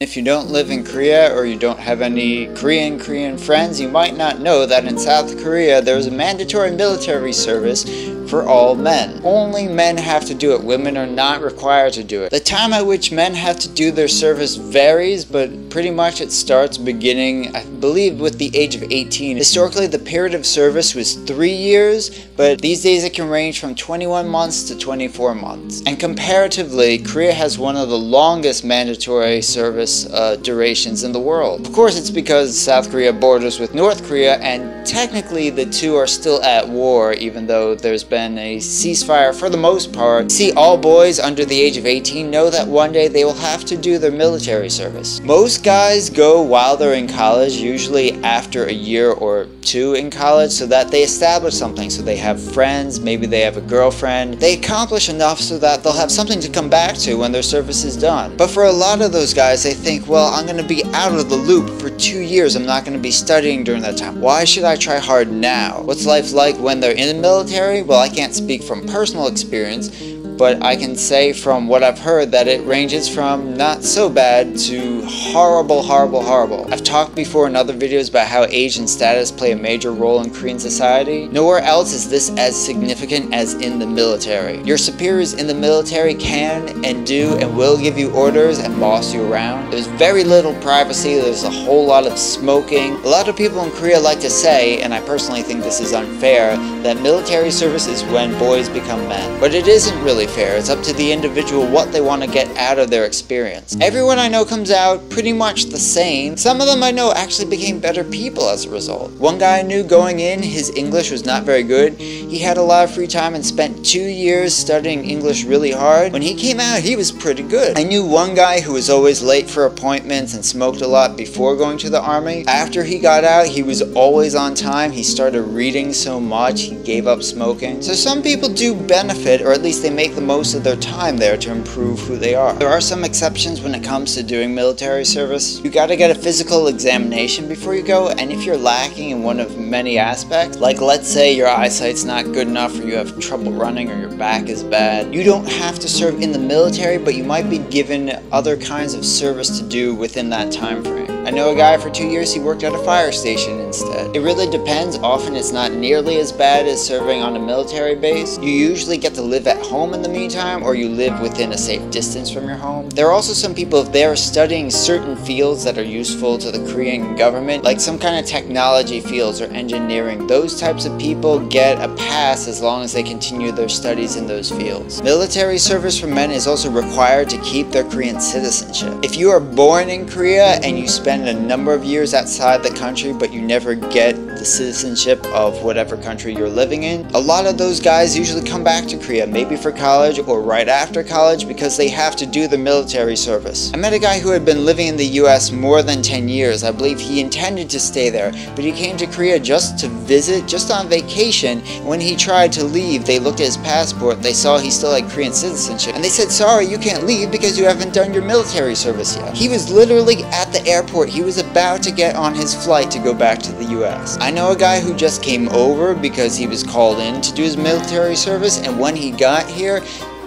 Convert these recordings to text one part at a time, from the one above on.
If you don't live in Korea or you don't have any Korean friends, you might not know that in South Korea there's a mandatory military service for all men. Only men have to do it. Women are not required to do it. The time at which men have to do their service varies, but pretty much it starts beginning, I believe, with the age of 18. Historically, the period of service was 3 years, but these days it can range from 21 months to 24 months. And comparatively, Korea has one of the longest mandatory service durations in the world. Of course, it's because South Korea borders with North Korea, and technically the two are still at war, even though there's been a ceasefire for the most part. See, all boys under the age of 18 know that one day they will have to do their military service. Most guys go while they're in college, usually after a year or two in college, so that they establish something, so they have friends, maybe they have a girlfriend. They accomplish enough so that they'll have something to come back to when their service is done. But for a lot of those guys, they think, well, I'm going to be out of the loop for 2 years. I'm not going to be studying during that time. Why should I try hard now? What's life like when they're in the military? Well, I can't speak from personal experience, but I can say from what I've heard that it ranges from not so bad to horrible. I've talked before in other videos about how age and status play a major role in Korean society. Nowhere else is this as significant as in the military. Your superiors in the military can and do and will give you orders and boss you around. There's very little privacy, there's a whole lot of smoking. A lot of people in Korea like to say, and I personally think this is unfair, that military service is when boys become men. But it isn't really fair. It's up to the individual what they want to get out of their experience. Everyone I know comes out pretty much the same. Some of them I know actually became better people as a result. One guy I knew going in, his English was not very good. He had a lot of free time and spent 2 years studying English really hard. When he came out, he was pretty good. I knew one guy who was always late for appointments and smoked a lot before going to the army. After he got out, he was always on time. He started reading so much, he gave up smoking. So some people do benefit, or at least they make the most of their time there to improve who they are. There are some exceptions when it comes to doing military service. You gotta get a physical examination before you go, and if you're lacking in one of many aspects, like let's say your eyesight's not good enough, or you have trouble running, or your back is bad, you don't have to serve in the military, but you might be given other kinds of service to do within that time frame. I know a guy for 2 years, he worked at a fire station instead. It really depends. Often it's not nearly as bad as serving on a military base. You usually get to live at home in the meantime, or you live within a safe distance from your home. There are also some people, if they're studying certain fields that are useful to the Korean government, like some kind of technology fields or engineering, those types of people get a pass as long as they continue their studies in those fields. Military service for men is also required to keep their Korean citizenship. If you are born in Korea and you spend a number of years outside the country, but you never get the citizenship of whatever country you're living in, a lot of those guys usually come back to Korea, maybe for college or right after college, because they have to do the military service. I met a guy who had been living in the US more than 10 years. I believe he intended to stay there, but he came to Korea just to visit, just on vacation. When he tried to leave, they looked at his passport, they saw he still had Korean citizenship, and they said, sorry, you can't leave because you haven't done your military service yet. He was literally at the airport. He was about to get on his flight to go back to the US. I know a guy who just came over because he was called in to do his military service, and when he got here,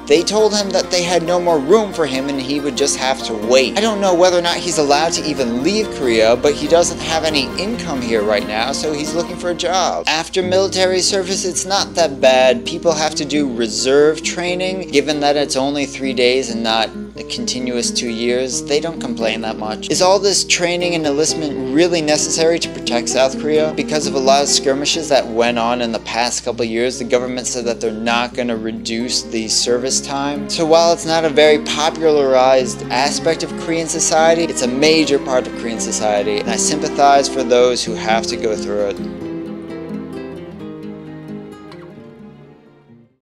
they told him that they had no more room for him and he would just have to wait. I don't know whether or not he's allowed to even leave Korea, but he doesn't have any income here right now, so he's looking for a job. After military service, it's not that bad. People have to do reserve training. Given that it's only 3 days and not a continuous 2 years, they don't complain that much. Is all this training and enlistment really necessary to protect South Korea? Because of a lot of skirmishes that went on in the past couple years, the government said that they're not going to reduce the service time. So while it's not a very popularized aspect of Korean society, it's a major part of Korean society, and I sympathize for those who have to go through it.